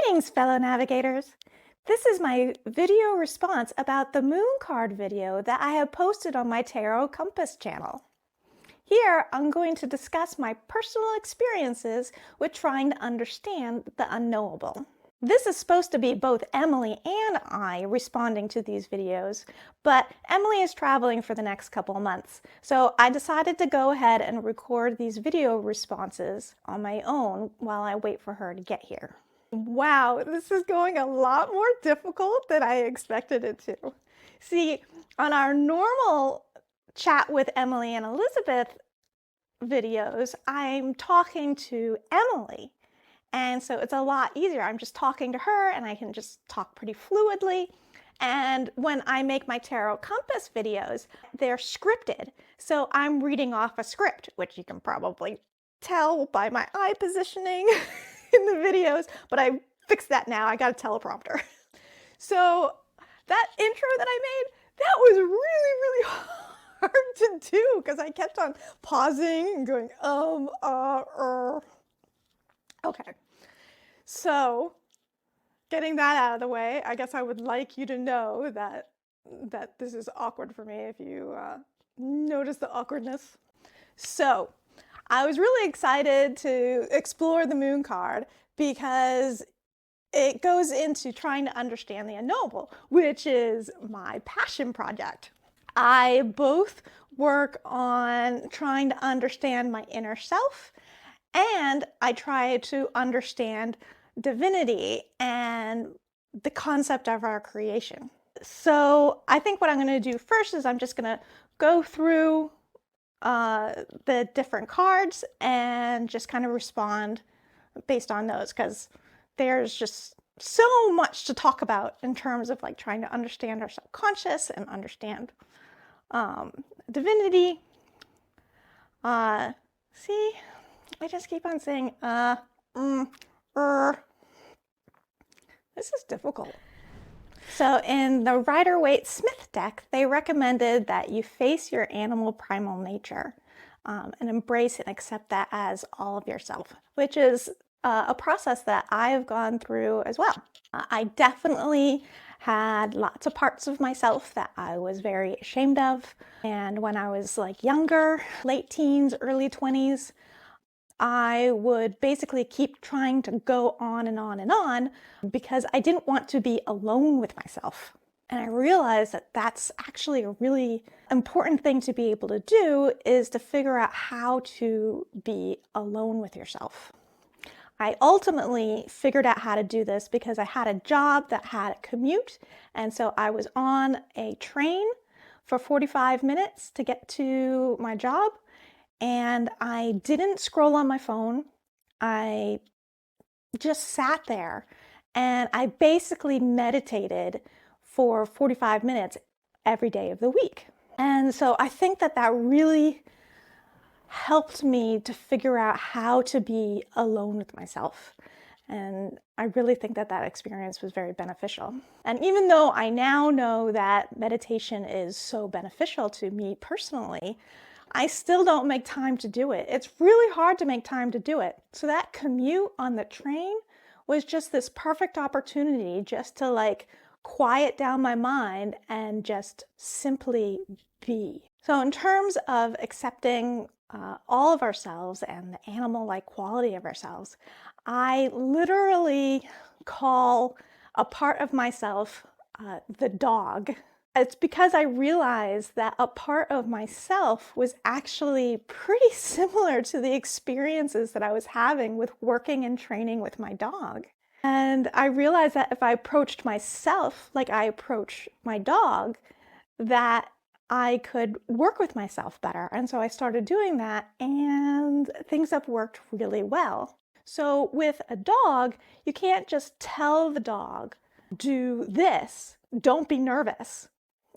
Greetings, fellow navigators. This is my video response about the moon card video that I have posted on my Tarot Compass channel. Here, I'm going to discuss my personal experiences with trying to understand the unknowable. This is supposed to be both Emily and I responding to these videos, but Emily is traveling for the next couple of months, so I decided to go ahead and record these video responses on my own while I wait for her to get here. Wow, this is going a lot more difficult than I expected it to. See, on our normal chat with Emily and Elizabeth videos, I'm talking to Emily. And so it's a lot easier. I'm just talking to her and I can just talk pretty fluidly. And when I make my Tarot Compass videos, they're scripted. So I'm reading off a script, which you can probably tell by my eye positioning in the videos, but I fixed that now. I got a teleprompter. So that intro that I made, that was really, really hard to do because I kept on pausing and going, Okay. So getting that out of the way, I guess I would like you to know that this is awkward for me if you notice the awkwardness. So I was really excited to explore the moon card because it goes into trying to understand the unknowable, which is my passion project. I both work on trying to understand my inner self, and I try to understand divinity and the concept of our creation. So I think what I'm going to do first is I'm just going to go through the different cards and just kind of respond based on those, because there's just so much to talk about in terms of like trying to understand our subconscious and understand divinity. See, I just keep on saying This is difficult. So in the Rider-Waite-Smith deck, they recommended that you face your animal primal nature and embrace and accept that as all of yourself, which is a process that I've gone through as well. I definitely had lots of parts of myself that I was very ashamed of. And when I was like younger, late teens, early 20s, I would basically keep trying to go on and on and on because I didn't want to be alone with myself. And I realized that that's actually a really important thing to be able to do, is to figure out how to be alone with yourself. I ultimately figured out how to do this because I had a job that had a commute, and so I was on a train for 45 minutes to get to my job. And I didn't scroll on my phone. I just sat there and I basically meditated for 45 minutes every day of the week. And so I think that that really helped me to figure out how to be alone with myself. And I really think that that experience was very beneficial. And even though I now know that meditation is so beneficial to me personally, I still don't make time to do it. It's really hard to make time to do it. So that commute on the train was just this perfect opportunity just to like quiet down my mind and just simply be. So in terms of accepting all of ourselves and the animal-like quality of ourselves, I literally call a part of myself the dog. It's because I realized that a part of myself was actually pretty similar to the experiences that I was having with working and training with my dog. And I realized that if I approached myself like I approach my dog, that I could work with myself better. And so I started doing that, and things have worked really well. So with a dog, you can't just tell the dog, do this, don't be nervous.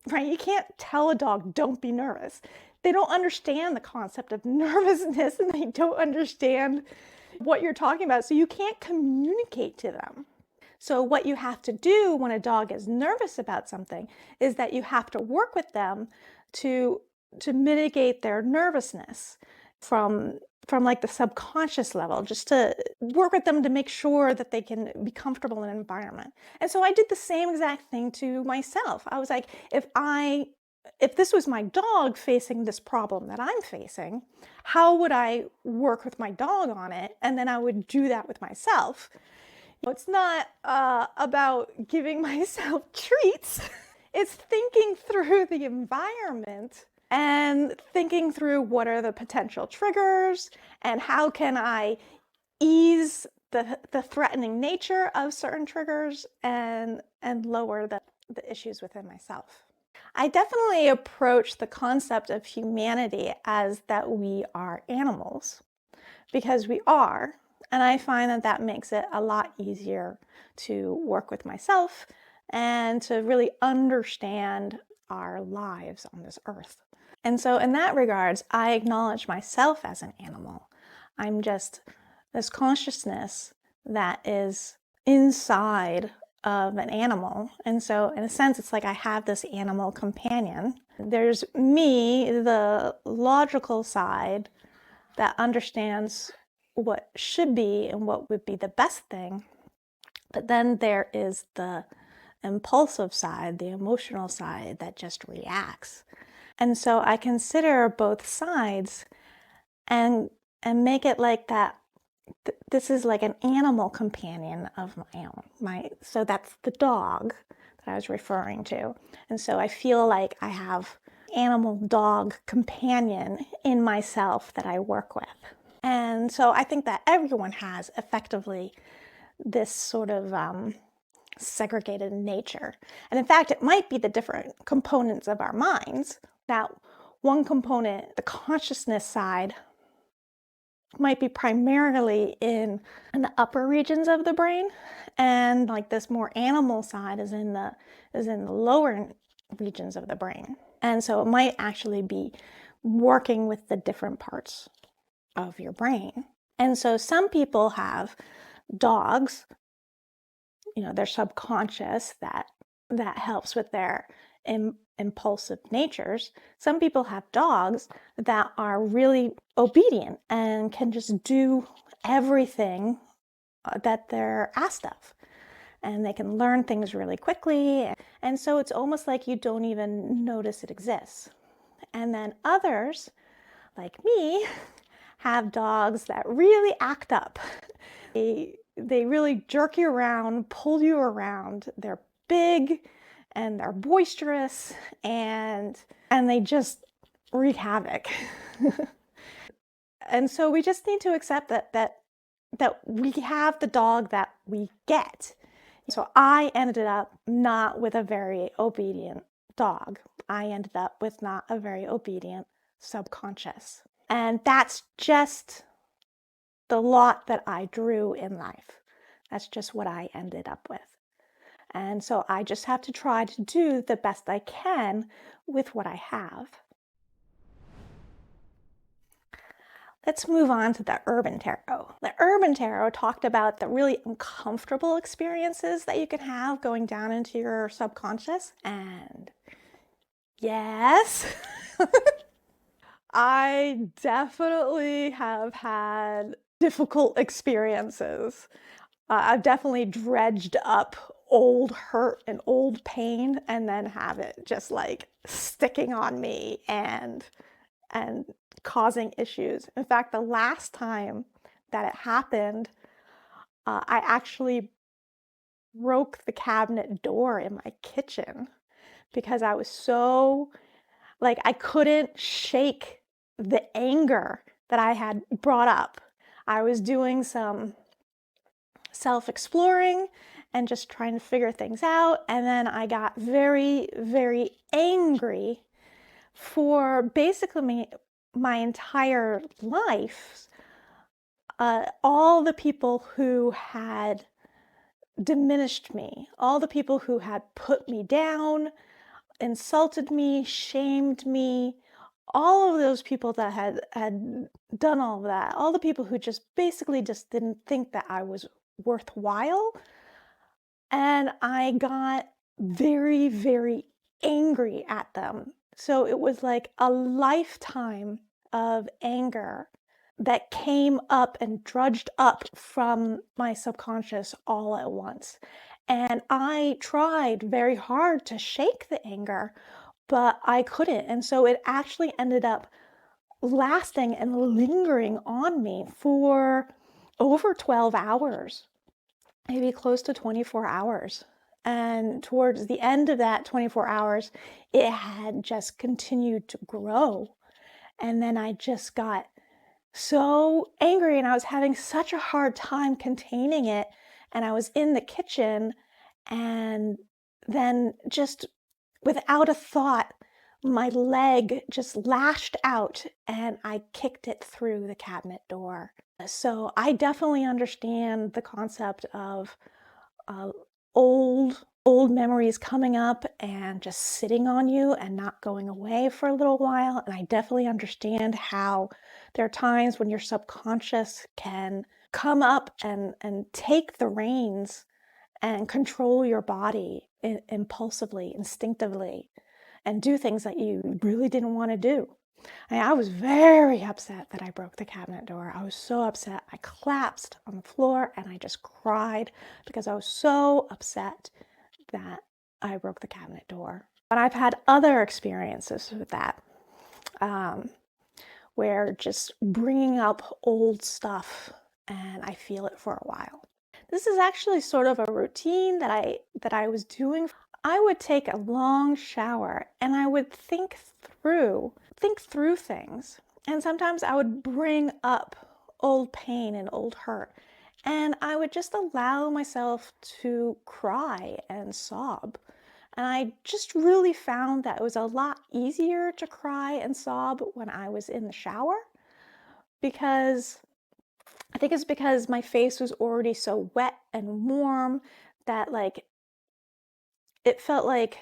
Right? You can't tell a dog, don't be nervous. They don't understand the concept of nervousness, and they don't understand what you're talking about. So you can't communicate to them. So what you have to do when a dog is nervous about something is that you have to work with them to mitigate their nervousness. from like the subconscious level, just to work with them to make sure that they can be comfortable in an environment. And so I did the same exact thing to myself. I was like, if this was my dog facing this problem that I'm facing, how would I work with my dog on it? And then I would do that with myself. It's not about giving myself treats. It's thinking through the environment and thinking through what are the potential triggers and how can I ease the threatening nature of certain triggers and lower the issues within myself. I definitely approach the concept of humanity as that we are animals, because we are. And I find that that makes it a lot easier to work with myself and to really understand our lives on this earth. And so in that regards, I acknowledge myself as an animal. I'm just this consciousness that is inside of an animal. And so in a sense, it's like I have this animal companion. There's me, the logical side that understands what should be and what would be the best thing. But then there is the impulsive side, the emotional side that just reacts. And so I consider both sides and make it like that. This is like an animal companion of my own. So that's the dog that I was referring to. And so I feel like I have animal dog companion in myself that I work with. And so I think that everyone has effectively this sort of segregated nature. And in fact, it might be the different components of our minds. That one component, the consciousness side, might be primarily in the upper regions of the brain, and like this more animal side is in the lower regions of the brain. And so it might actually be working with the different parts of your brain. And so some people have dogs, their subconscious that helps with their impulsive natures. Some people have dogs that are really obedient and can just do everything that they're asked of. And they can learn things really quickly. And so it's almost like you don't even notice it exists. And then others, like me, have dogs that really act up. They really jerk you around, pull you around. They're big and they're boisterous and they just wreak havoc. And so we just need to accept that we have the dog that we get. So I ended up not with a very obedient dog. I ended up with not a very obedient subconscious. And that's just the lot that I drew in life. That's just what I ended up with. And so I just have to try to do the best I can with what I have. Let's move on to the Urban Tarot. The Urban Tarot talked about the really uncomfortable experiences that you can have going down into your subconscious. And yes, I definitely have had difficult experiences. I've definitely dredged up old hurt and old pain and then have it just like sticking on me and causing issues. In fact, the last time that it happened, I actually broke the cabinet door in my kitchen because I was so, like, I couldn't shake the anger that I had brought up. I was doing some self-exploring and just trying to figure things out. And then I got very, very angry for basically my entire life. All the people who had diminished me, all the people who had put me down, insulted me, shamed me, all of those people that had done all of that, all the people who just basically just didn't think that I was worthwhile. And I got very, very angry at them. So it was like a lifetime of anger that came up and drudged up from my subconscious all at once. And I tried very hard to shake the anger, but I couldn't. And so it actually ended up lasting and lingering on me for over 12 hours, maybe close to 24 hours. And towards the end of that 24 hours, it had just continued to grow. And then I just got so angry and I was having such a hard time containing it. And I was in the kitchen and then just without a thought, my leg just lashed out and I kicked it through the cabinet door. So I definitely understand the concept of uh, old memories coming up and just sitting on you and not going away for a little while. And I definitely understand how there are times when your subconscious can come up and take the reins and control your body impulsively, instinctively, and do things that you really didn't want to do. I was very upset that I broke the cabinet door. I was so upset. I collapsed on the floor and I just cried because I was so upset that I broke the cabinet door. But I've had other experiences with that, where just bringing up old stuff and I feel it for a while. This is actually sort of a routine that I was doing. I would take a long shower and I would think through things. And sometimes I would bring up old pain and old hurt. And I would just allow myself to cry and sob. And I just really found that it was a lot easier to cry and sob when I was in the shower, because I think it's because my face was already so wet and warm that like it felt like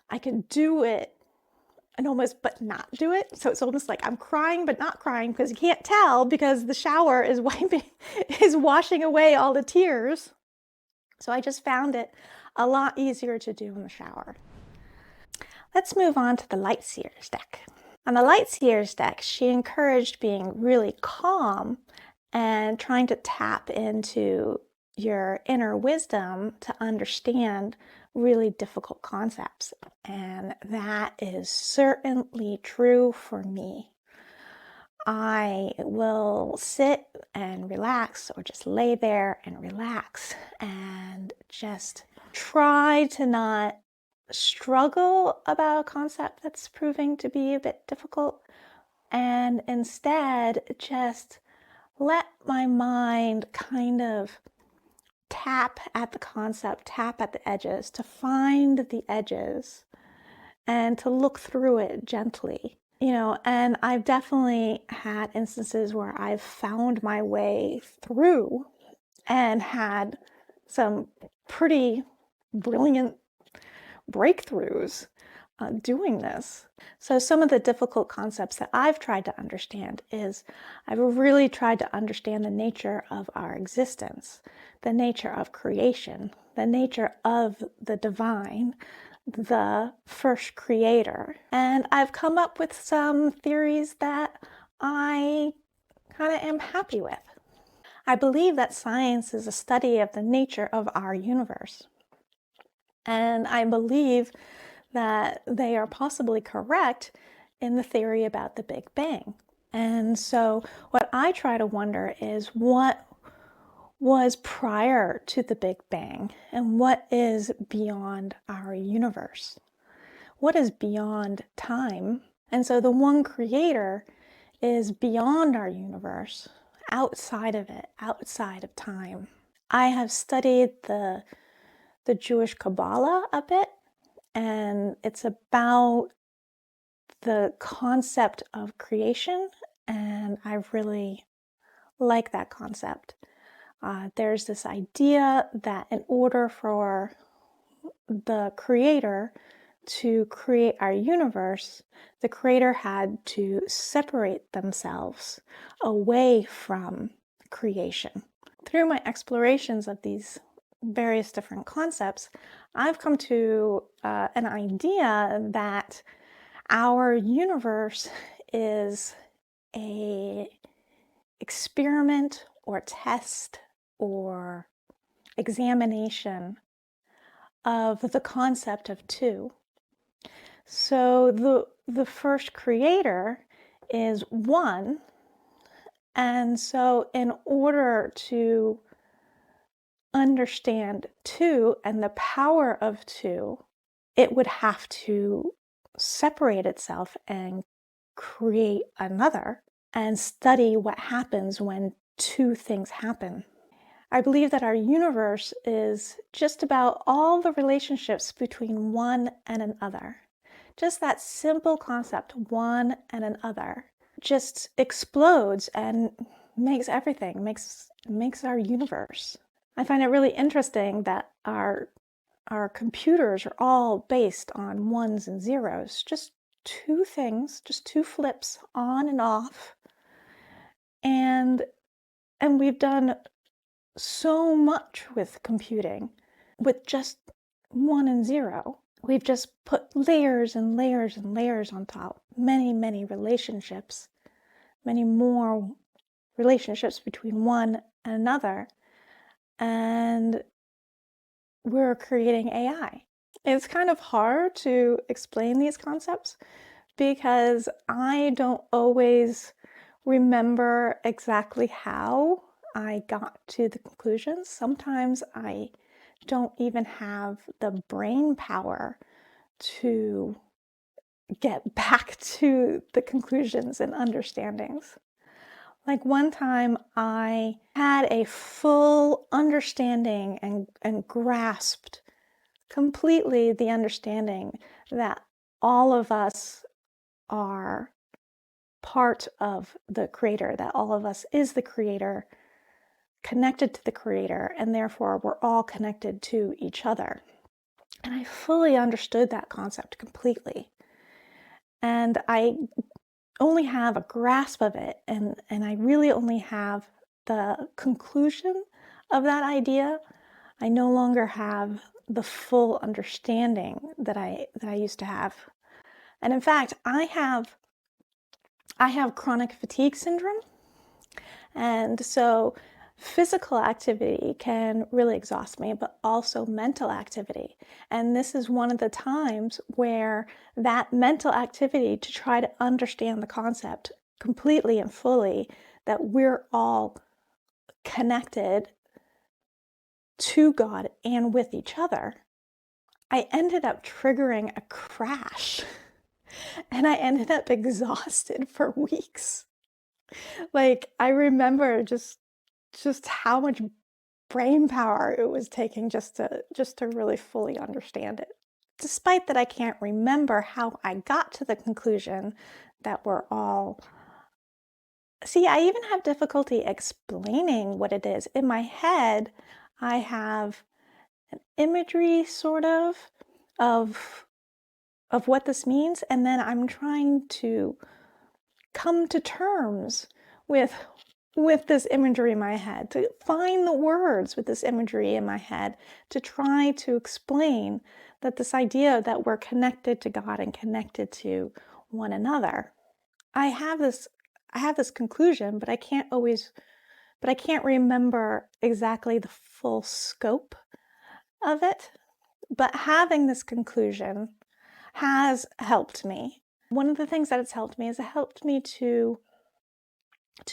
I could do it and almost but not do it. So it's almost like I'm crying but not crying because you can't tell because the shower is washing away all the tears. So I just found it a lot easier to do in the shower. Let's move on to the light seers deck. On the light seers deck, she encouraged being really calm and trying to tap into your inner wisdom to understand really difficult concepts. And that is certainly true for me. I will sit and relax or just lay there and relax and just try to not struggle about a concept that's proving to be a bit difficult, and instead just let my mind kind of tap at the concept, tap at the edges, to find the edges and to look through it gently. And I've definitely had instances where I've found my way through and had some pretty brilliant breakthroughs doing this. So some of the difficult concepts that I've tried to understand is I've really tried to understand the nature of our existence, the nature of creation, the nature of the divine, the first creator. And I've come up with some theories that I kind of am happy with. I believe that science is a study of the nature of our universe. And I believe that they are possibly correct in the theory about the Big Bang. And so what I try to wonder is what was prior to the Big Bang and what is beyond our universe? What is beyond time? And so the one creator is beyond our universe, outside of it, outside of time. I have studied the Jewish Kabbalah a bit, and it's about the concept of creation, and I really like that concept. There's this idea that in order for the creator to create our universe, the creator had to separate themselves away from creation. Through my explorations of these various different concepts, I've come to an idea that our universe is a experiment or test or examination of the concept of two. So the first creator is one, and so in order to understand two and the power of two, it would have to separate itself and create another and study what happens when two things happen. I believe that our universe is just about all the relationships between one and another. Just that simple concept, one and another, just explodes and makes everything, makes our universe. I find it really interesting that our computers are all based on ones and zeros, just two things, just two flips on and off. And we've done so much with computing with just one and zero. We've just put layers and layers and layers on top, many relationships, many more relationships between one and another, and we're creating AI. It's kind of hard to explain these concepts because I don't always remember exactly how I got to the conclusions. Sometimes I don't even have the brain power to get back to the conclusions and understandings. Like one time I had a full understanding and grasped completely the understanding that all of us are part of the creator, that all of us is the creator, connected to the creator, and therefore we're all connected to each other. And I fully understood that concept completely. And I only have a grasp of it, and I really only have the conclusion of that idea. I no longer have the full understanding that I used to have. And in fact, I have chronic fatigue syndrome. And so physical activity can really exhaust me, but also mental activity. And this is one of the times where that mental activity to try to understand the concept completely and fully, that we're all connected to God and with each other, I ended up triggering a crash and I ended up exhausted for weeks. Like, I remember just how much brain power it was taking just to really fully understand it. Despite that I can't remember how I got to the conclusion that we're all... See, I even have difficulty explaining what it is. In my head, I have an imagery sort of what this means, and then I'm trying to come to terms with this imagery in my head, to find the words with this imagery in my head, to try to explain that this idea that we're connected to God and connected to one another. I have this conclusion, but I can't remember exactly the full scope of it. But having this conclusion has helped me. One of the things that it's helped me is it helped me to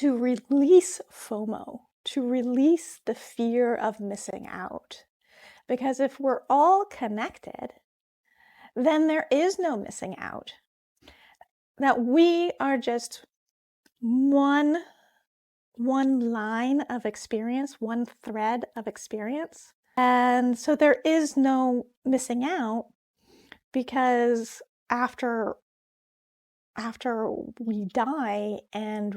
release FOMO, to release the fear of missing out. Because if we're all connected, then there is no missing out. That we are just one line of experience, one thread of experience. And so there is no missing out, because after we die and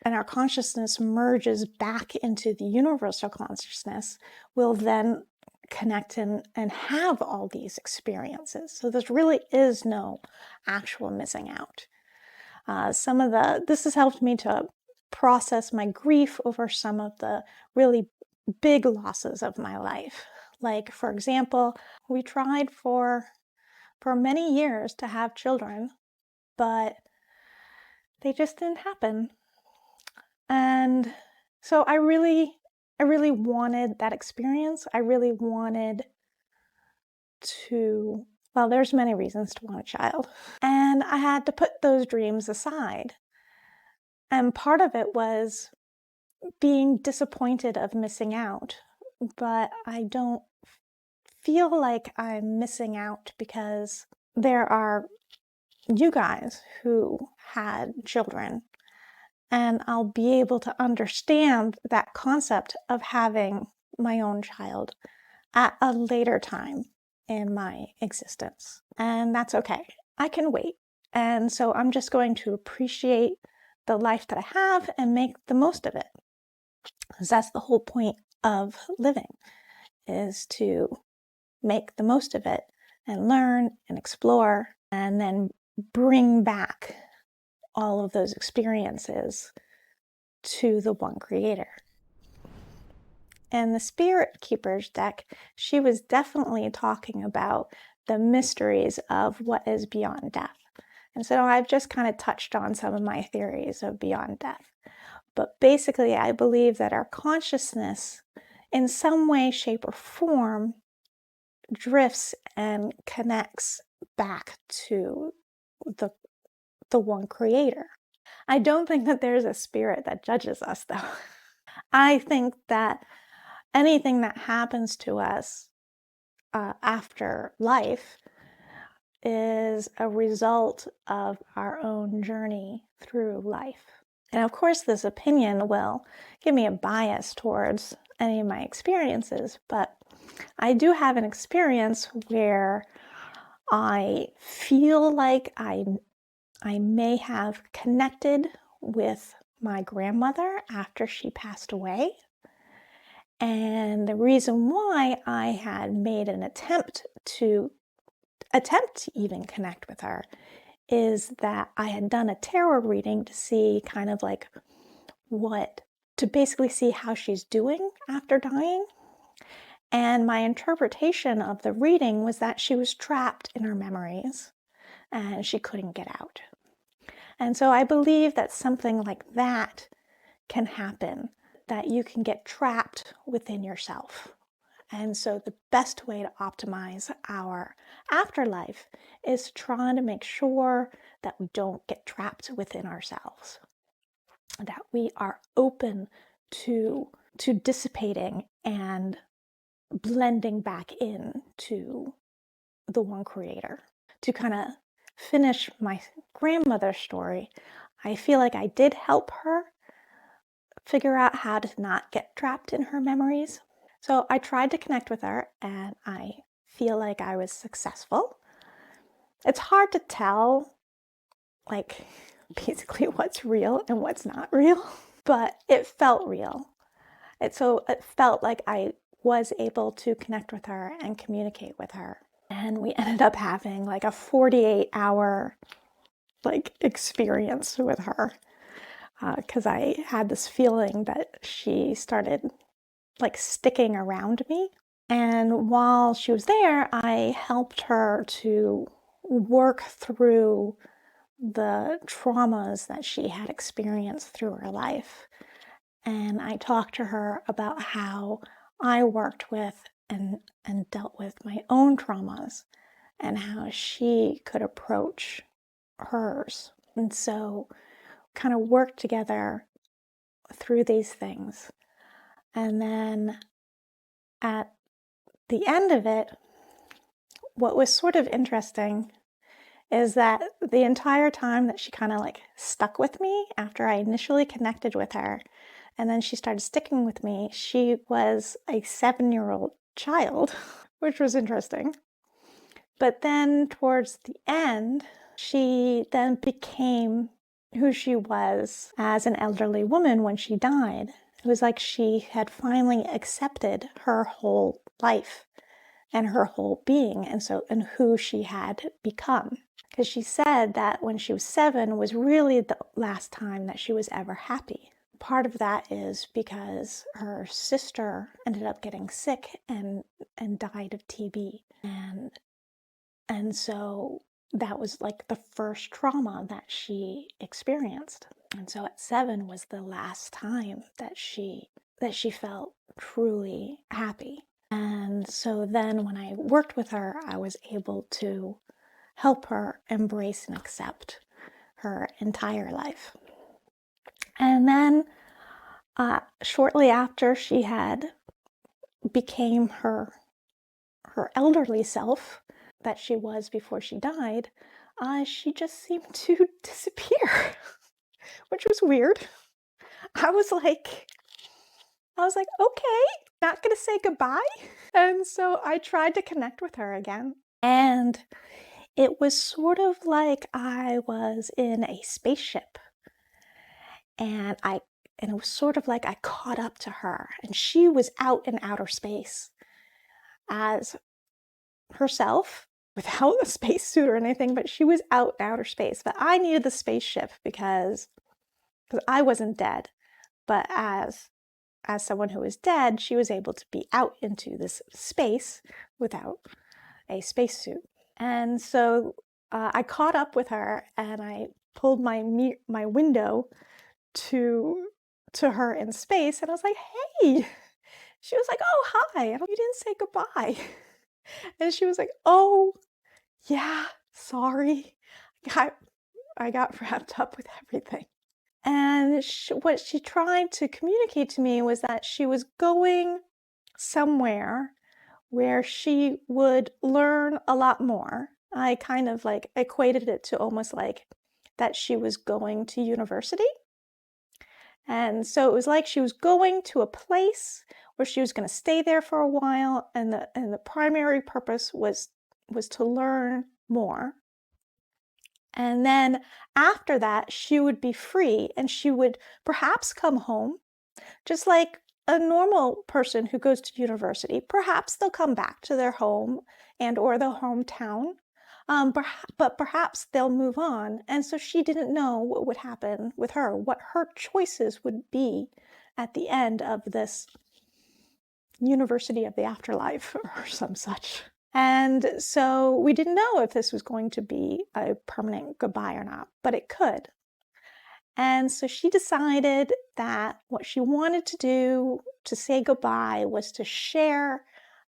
our consciousness merges back into the universal consciousness, we'll then connect and have all these experiences. So there really is no actual missing out. This has helped me to process my grief over some of the really big losses of my life. Like, for example, we tried for many years to have children, but they just didn't happen. And so I really wanted that experience. I really wanted to, well, there's many reasons to want a child. And I had to put those dreams aside. And part of it was being disappointed of missing out. But I don't feel like I'm missing out because there are you guys who had children, and I'll be able to understand that concept of having my own child at a later time in my existence. And that's okay. I can wait. And so I'm just going to appreciate the life that I have and make the most of it. Because that's the whole point of living, is to make the most of it and learn and explore and then bring back all of those experiences to the one creator. And the Spirit Keepers deck, she was definitely talking about the mysteries of what is beyond death. And so I've just kind of touched on some of my theories of beyond death. But basically, I believe that our consciousness, in some way, shape, or form, drifts and connects back to the one creator. I don't think that there's a spirit that judges us, though. I think that anything that happens to us after life is a result of our own journey through life. And of course, this opinion will give me a bias towards any of my experiences, but I do have an experience where I feel like I may have connected with my grandmother after she passed away. And the reason why I had made an attempt to even connect with her is that I had done a tarot reading to see kind of like to basically see how she's doing after dying. And my interpretation of the reading was that she was trapped in her memories and she couldn't get out. And so I believe that something like that can happen, that you can get trapped within yourself. And so the best way to optimize our afterlife is trying to make sure that we don't get trapped within ourselves, that we are open to dissipating and blending back into the one creator. To kind of finish my grandmother's story, I feel like I did help her figure out how to not get trapped in her memories. So I tried to connect with her and I feel like I was successful. It's hard to tell, like, basically what's real and what's not real, but it felt real. It felt like I was able to connect with her and communicate with her. And we ended up having like a 48-hour experience with her because I had this feeling that she started sticking around me. And while she was there, I helped her to work through the traumas that she had experienced through her life. And I talked to her about how I worked with and dealt with my own traumas and how she could approach hers. And so kind of worked together through these things. And then at the end of it, what was sort of interesting is that the entire time that she kind of stuck with me after I initially connected with her, and then she started sticking with me, she was a 7-year-old child, which was interesting. But then towards the end, she then became who she was as an elderly woman when she died. It was like she had finally accepted her whole life and her whole being, and who she had become. Because she said that when she was 7 was really the last time that she was ever happy. Part of that is because her sister ended up getting sick and died of TB. And so that was the first trauma that she experienced. And so at 7 was the last time that she felt truly happy. And so then when I worked with her, I was able to help her embrace and accept her entire life. And then shortly after she had became her elderly self that she was before she died, she just seemed to disappear, which was weird. I was like, okay, not gonna say goodbye. And so I tried to connect with her again. And it was sort of like I was in a spaceship. And it was sort of like I caught up to her, and she was out in outer space as herself without a spacesuit or anything, but she was out in outer space. But I needed the spaceship because I wasn't dead. But as someone who was dead, she was able to be out into this space without a spacesuit. And so I caught up with her, and I pulled my window to her in space, and I was like, "Hey." She was like, "Oh, hi." And you didn't say goodbye. And she was like, "Oh, yeah, sorry. I got wrapped up with everything." And what she tried to communicate to me was that she was going somewhere where she would learn a lot more. I kind of like equated it to almost like that she was going to university. And so it was like she was going to a place where she was going to stay there for a while, and the primary purpose was to learn more. And then after that, she would be free, and she would perhaps come home, just like a normal person who goes to university. Perhaps they'll come back to their home and or their hometown, but perhaps they'll move on. And so she didn't know what would happen with her, what her choices would be at the end of this university of the afterlife or some such. And so we didn't know if this was going to be a permanent goodbye or not, but it could. And so she decided that what she wanted to do to say goodbye was to share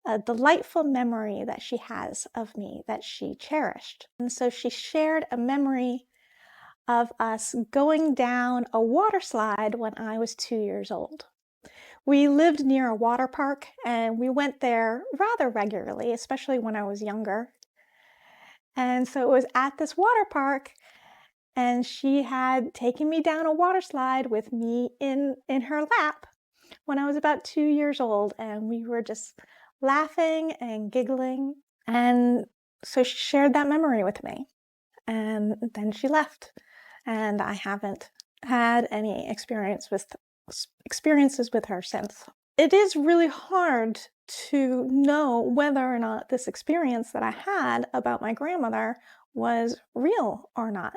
a delightful memory that she has of me that she cherished. And so she shared a memory of us going down a water slide when I was 2 years old. We lived near a water park, and we went there rather regularly, especially when I was younger. And so it was at this water park, and she had taken me down a water slide with me in her lap when I was about 2 years old, and we were just laughing and giggling. And so she shared that memory with me, and then she left, and I haven't had any experiences with her since. It is really hard to know whether or not this experience that I had about my grandmother was real or not.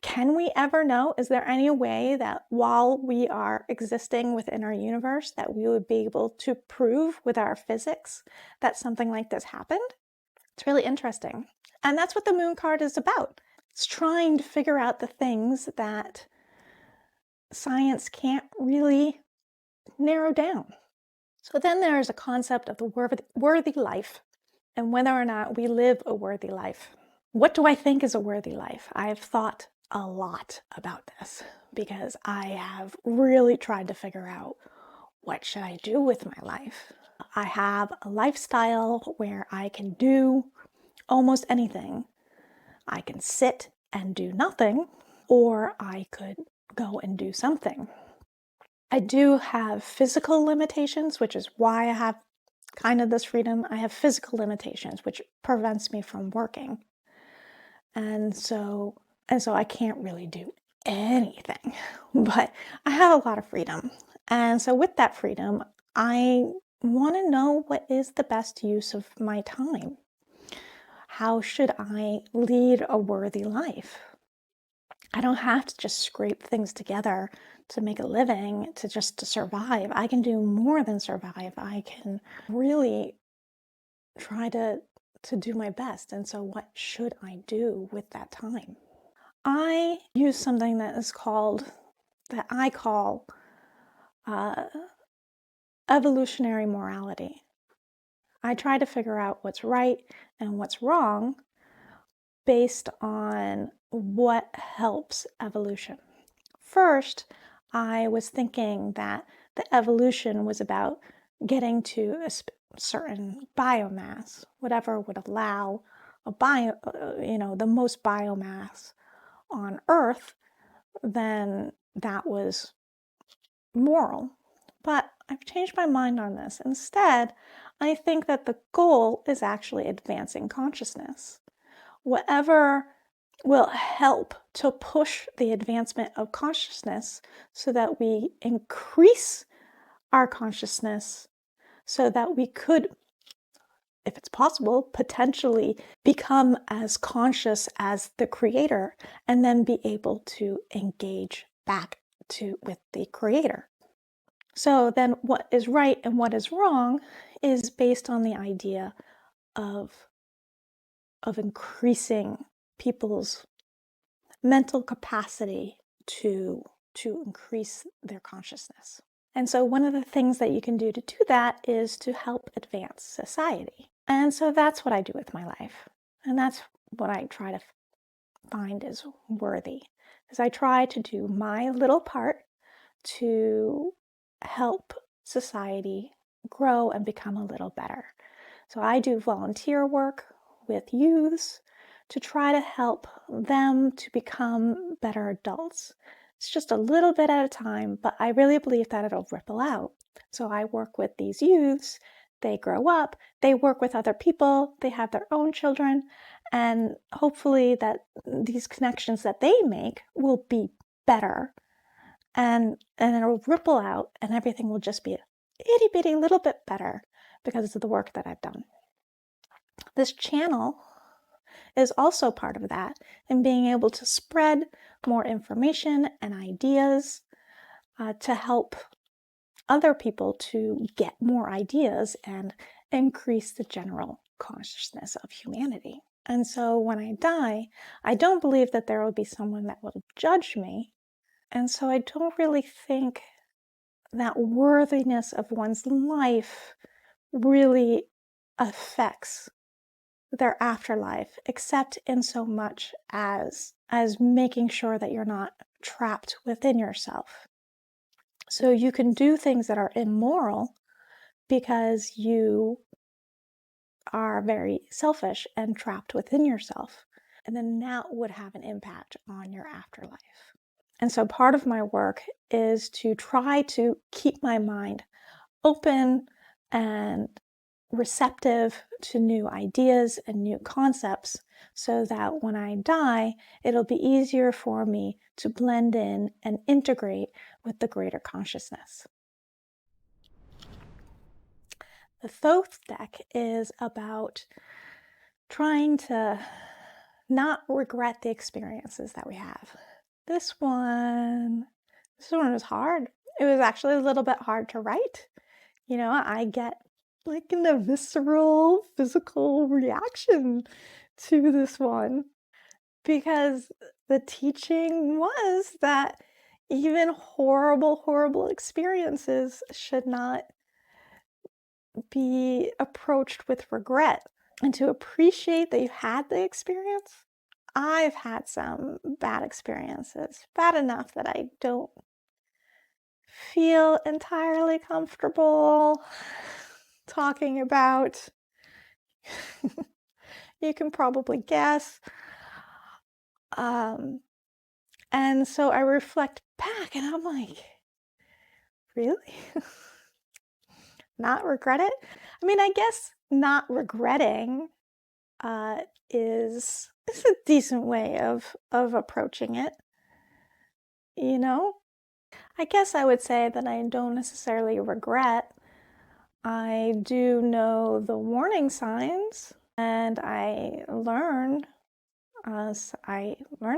Can we ever know? Is there any way that while we are existing within our universe that we would be able to prove with our physics that something like this happened? It's really interesting. And that's what the moon card is about. It's trying to figure out the things that science can't really narrow down. So then there is a concept of the worthy life and whether or not we live a worthy life. What do I think is a worthy life? I've thought a lot about this because I have really tried to figure out what should I do with my life. I have a lifestyle where I can do almost anything. I can sit and do nothing, or I could go and do something. I do have physical limitations, which is why I have kind of this freedom. I have physical limitations, which prevents me from working. And so I can't really do anything, but I have a lot of freedom. And so with that freedom, I want to know what is the best use of my time. How should I lead a worthy life? I don't have to just scrape things together to make a living, to survive. I can do more than survive. I can really try to do my best. And so what should I do with that time? I use something that I call uh, evolutionary morality. I try to figure out what's right and what's wrong based on what helps evolution. First, I was thinking that the evolution was about getting to a certain biomass, whatever would allow the most biomass on Earth, then that was moral. But I've changed my mind on this. Instead, I think that the goal is actually advancing consciousness. Whatever will help to push the advancement of consciousness so that we increase our consciousness so that we could, if it's possible, potentially become as conscious as the creator and then be able to engage back with the creator. So then what is right and what is wrong is based on the idea of increasing people's mental capacity to increase their consciousness. And so one of the things that you can do to do that is to help advance society. And so that's what I do with my life. And that's what I try to find is worthy. Is I try to do my little part to help society grow and become a little better. So I do volunteer work with youths to try to help them to become better adults. It's just a little bit at a time, but I really believe that it'll ripple out. So I work with these youths, they grow up, they work with other people, they have their own children, and hopefully that these connections that they make will be better and it'll ripple out and everything will just be a itty bitty little bit better because of the work that I've done. This channel is also part of that in being able to spread more information and ideas to help other people to get more ideas and increase the general consciousness of humanity. And so when I die, I don't believe that there will be someone that will judge me. And so I don't really think that worthiness of one's life really affects their afterlife, except in so much as making sure that you're not trapped within yourself. So you can do things that are immoral because you are very selfish and trapped within yourself. And then that would have an impact on your afterlife. And so part of my work is to try to keep my mind open and receptive to new ideas and new concepts so that when I die, it'll be easier for me to blend in and integrate with the greater consciousness. The Thoth deck is about trying to not regret the experiences that we have. This one was hard. It was actually a little bit hard to write. I get like a visceral physical reaction to this one because the teaching was that even horrible experiences should not be approached with regret and to appreciate that you had the experience. I've had some bad experiences, bad enough that I don't feel entirely comfortable talking about. You can probably guess. And so I reflect back and I'm like, really? Not regret it? I mean, I guess not regretting is a decent way of approaching it. I guess I would say that I don't necessarily regret. I do know the warning signs and I learned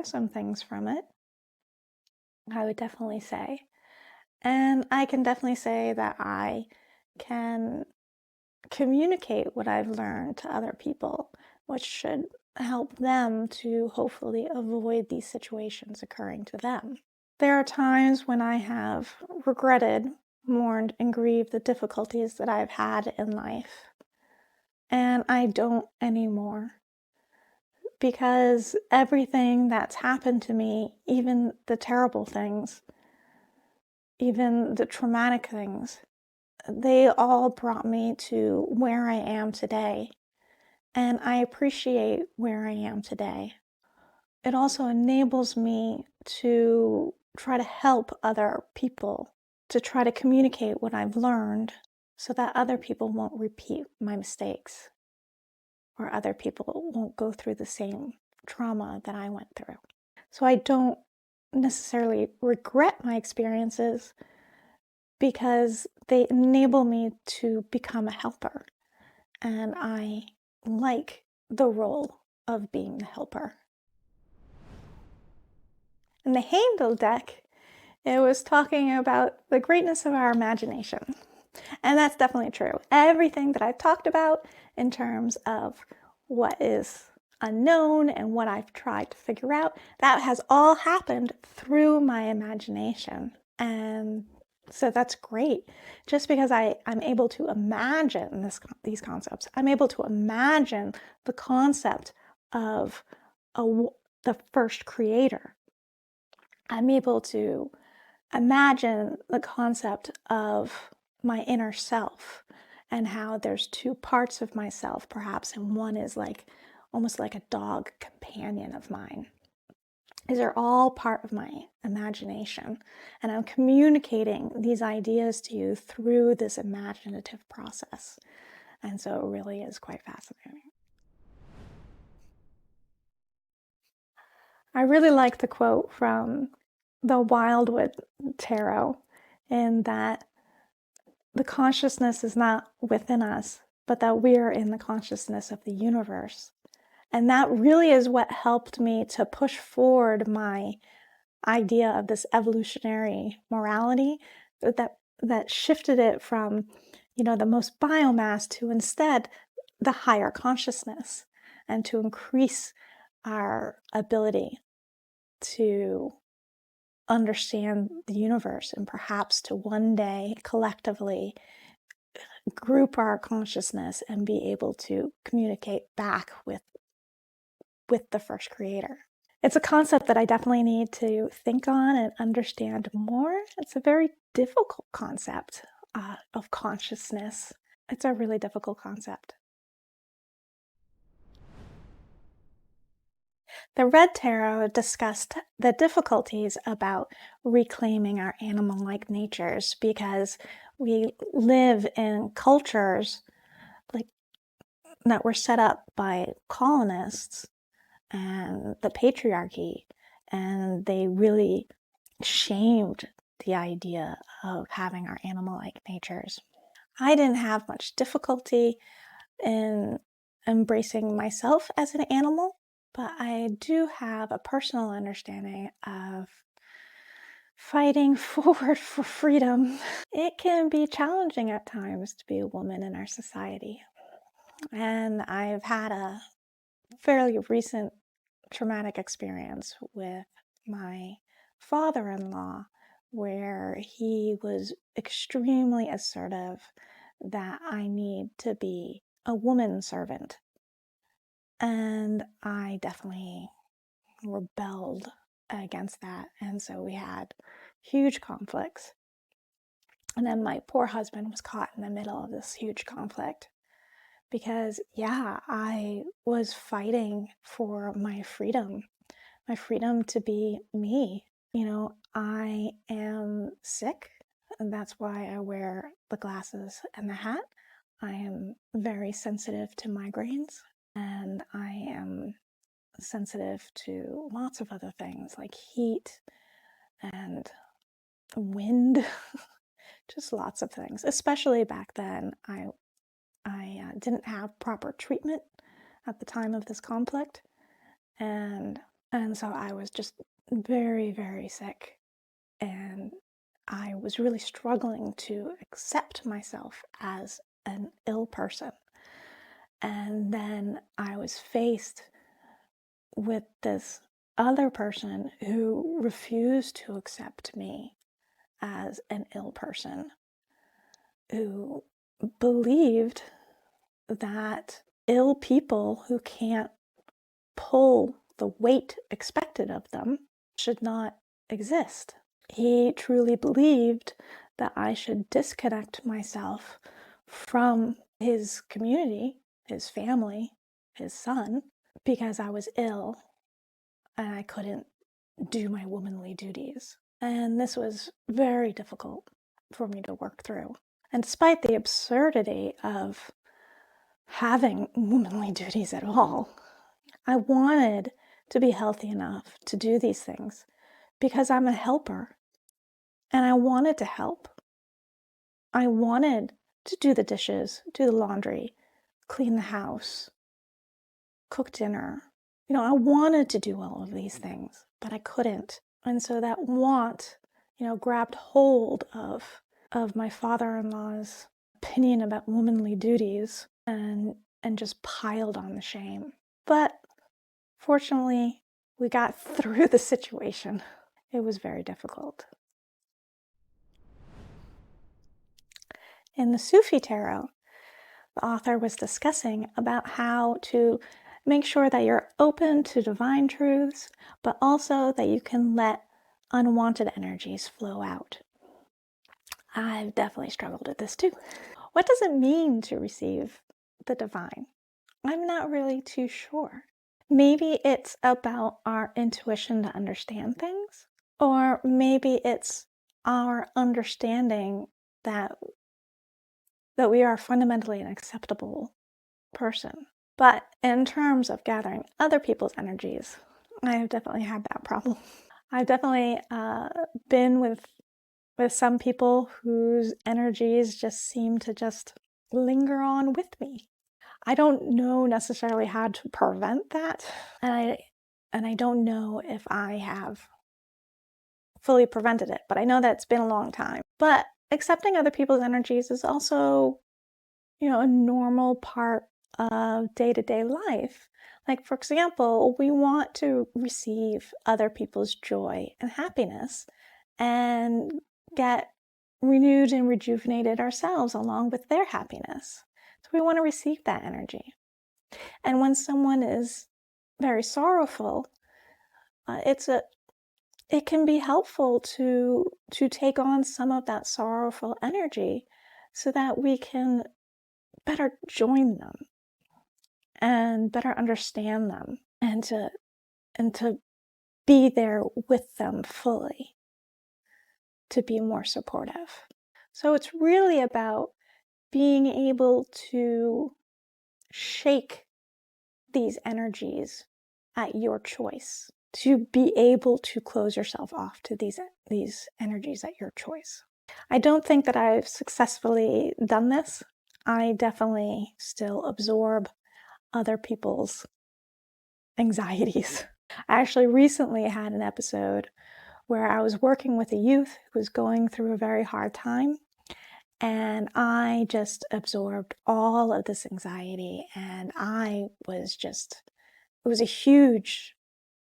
some things from it, I would definitely say. And I can definitely say that I can communicate what I've learned to other people, which should help them to hopefully avoid these situations occurring to them. There are times when I have regretted, mourned, and grieved the difficulties that I've had in life, and I don't anymore, because everything that's happened to me, even the terrible things, even the traumatic things, they all brought me to where I am today, and I appreciate where I am today. It also enables me to try to help other people, to try to communicate what I've learned so that other people won't repeat my mistakes or other people won't go through the same trauma that I went through. So I don't necessarily regret my experiences because they enable me to become a helper. And I like the role of being the helper. In the Handel deck, it was talking about the greatness of our imagination. And that's definitely true. Everything that I've talked about in terms of what is unknown and what I've tried to figure out, that has all happened through my imagination. And so that's great. Just because I'm able to imagine these concepts, I'm able to imagine the concept of the first creator. I'm able to imagine the concept of my inner self and how there's two parts of myself, perhaps, and one is like almost like a dog companion of mine. These are all part of my imagination, and I'm communicating these ideas to you through this imaginative process. And so it really is quite fascinating. I really like the quote from the Wildwood Tarot, in that the consciousness is not within us, but that we are in the consciousness of the universe. And that really is what helped me to push forward my idea of this evolutionary morality, that shifted it from, the most biomass to instead the higher consciousness, and to increase our ability to understand the universe, and perhaps to one day collectively group our consciousness and be able to communicate back with the first creator. It's a concept that I definitely need to think on and understand more. It's a very difficult concept of consciousness. It's a really difficult concept. The Red Tarot discussed the difficulties about reclaiming our animal-like natures, because we live in cultures like that were set up by colonists and the patriarchy, and they really shamed the idea of having our animal-like natures. I didn't have much difficulty in embracing myself as an animal, but I do have a personal understanding of fighting forward for freedom. It can be challenging at times to be a woman in our society. And I've had a fairly recent traumatic experience with my father-in-law, where he was extremely assertive that I need to be a woman servant. And I definitely rebelled against that. And so we had huge conflicts. And then my poor husband was caught in the middle of this huge conflict, because, yeah, I was fighting for my freedom to be me. I am sick, and that's why I wear the glasses and the hat. I am very sensitive to migraines, and I am sensitive to lots of other things like heat and wind, just lots of things. Especially back then, I didn't have proper treatment at the time of this conflict, and so I was just very, very sick, and I was really struggling to accept myself as an ill person. And then I was faced with this other person who refused to accept me as an ill person, who believed that ill people who can't pull the weight expected of them should not exist. He truly believed that I should disconnect myself from his community, his family, his son, because I was ill and I couldn't do my womanly duties. And this was very difficult for me to work through. And despite the absurdity of having womanly duties at all, I wanted to be healthy enough to do these things because I'm a helper and I wanted to help. I wanted to do the dishes, do the laundry, clean the house, cook dinner. I wanted to do all of these things, but I couldn't. And so that want, grabbed hold of my father-in-law's opinion about womanly duties and just piled on the shame. But fortunately, we got through the situation. It was very difficult. In the Sufi tarot, the author was discussing about how to make sure that you're open to divine truths, but also that you can let unwanted energies flow out. I've definitely struggled with this too. What does it mean to receive the divine? I'm not really too sure. Maybe it's about our intuition to understand things, or maybe it's our understanding that we are fundamentally an acceptable person. But in terms of gathering other people's energies, I have definitely had that problem. I've definitely been with some people whose energies just seem to just linger on with me. I don't know necessarily how to prevent that, and I don't know if I have fully prevented it, but I know that it's been a long time. But accepting other people's energies is also, a normal part of day-to-day life. Like, for example, we want to receive other people's joy and happiness and get renewed and rejuvenated ourselves along with their happiness. So we want to receive that energy. And when someone is very sorrowful, it can be helpful to take on some of that sorrowful energy so that we can better join them and better understand them and to be there with them fully, to be more supportive. So it's really about being able to shake these energies at your choice, to be able to close yourself off to these energies at your choice. I don't think that I've successfully done this. I definitely still absorb other people's anxieties. I actually recently had an episode where I was working with a youth who was going through a very hard time, and I just absorbed all of this anxiety, and it was a huge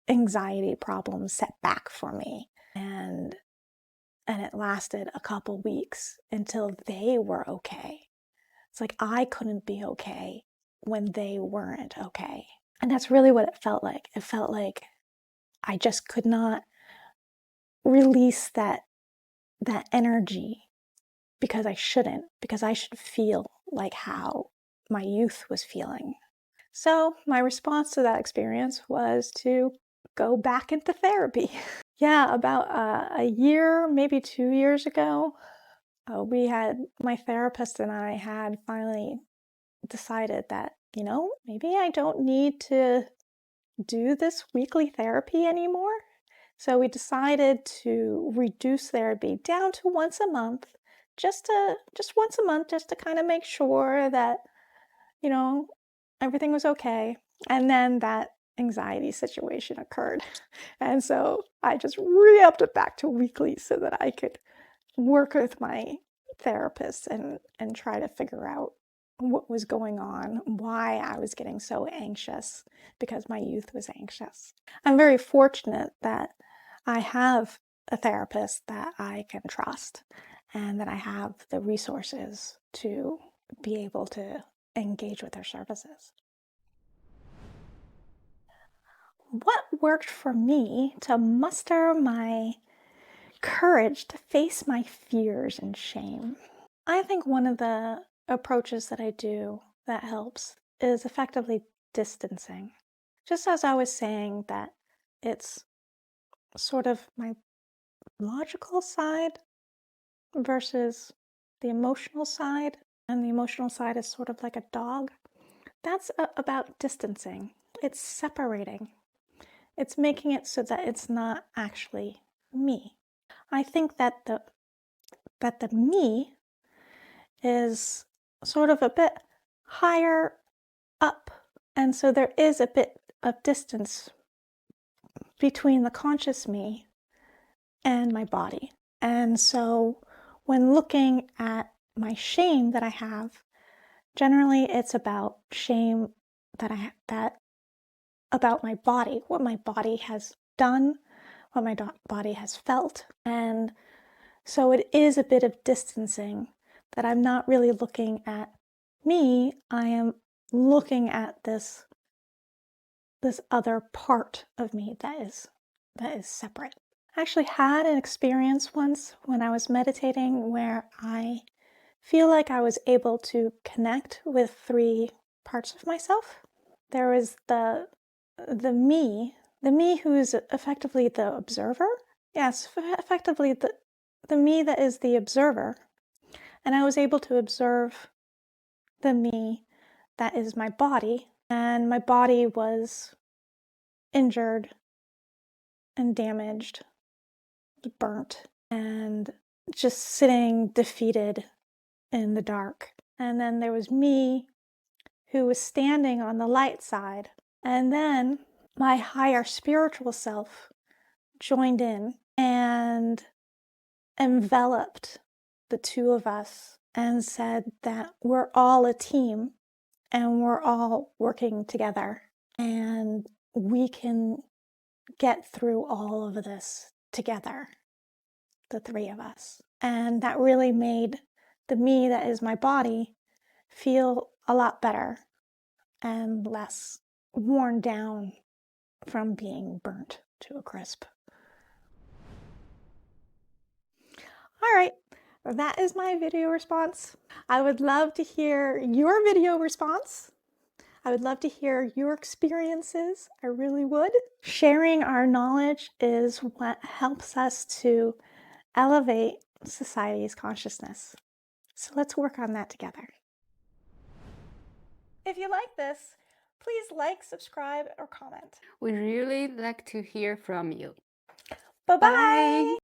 anxiety problem set back for me. And it lasted a couple weeks until they were okay. It's like I couldn't be okay when they weren't okay. And that's really what it felt like. It felt like I just could not release that energy because I should feel like how my youth was feeling. So my response to that experience was to go back into therapy. Yeah, about a year, maybe 2 years ago, my therapist and I had finally decided that, maybe I don't need to do this weekly therapy anymore. So we decided to reduce therapy down to once a month, just once a month, just to kind of make sure that, everything was okay. And then that anxiety situation occurred. And so I just re-upped it back to weekly so that I could work with my therapist and try to figure out what was going on, why I was getting so anxious, because my youth was anxious. I'm very fortunate that I have a therapist that I can trust and that I have the resources to be able to engage with their services. What worked for me to muster my courage to face my fears and shame? I think one of the approaches that I do that helps is effectively distancing. Just as I was saying that it's sort of my logical side versus the emotional side, and the emotional side is sort of like a dog. That's about distancing. It's separating. It's making it so that it's not actually me. I think that the me is sort of a bit higher up, and so there is a bit of distance between the conscious me and my body. And so when looking at my shame that I have, generally it's about shame that about my body, what my body has done, what my body has felt. And so it is a bit of distancing, that I'm not really looking at me, I am looking at this other part of me that is separate. I actually had an experience once when I was meditating where I feel like I was able to connect with 3 parts of myself. There was the me who's effectively the observer. Yes, effectively the me that is the observer. And I was able to observe the me that is my body, and my body was injured and damaged, burnt, and just sitting defeated in the dark. And then there was me who was standing on the light side. And then my higher spiritual self joined in and enveloped the 2 of us and said that we're all a team and we're all working together and we can get through all of this together, the 3 of us. And that really made the me that is my body feel a lot better and less worn down from being burnt to a crisp. All right, that is my video response. I would love to hear your video response. I would love to hear your experiences. I really would. Sharing our knowledge is what helps us to elevate society's consciousness. So let's work on that together. If you like this, please like, subscribe, or comment. We really like to hear from you. Bye-bye!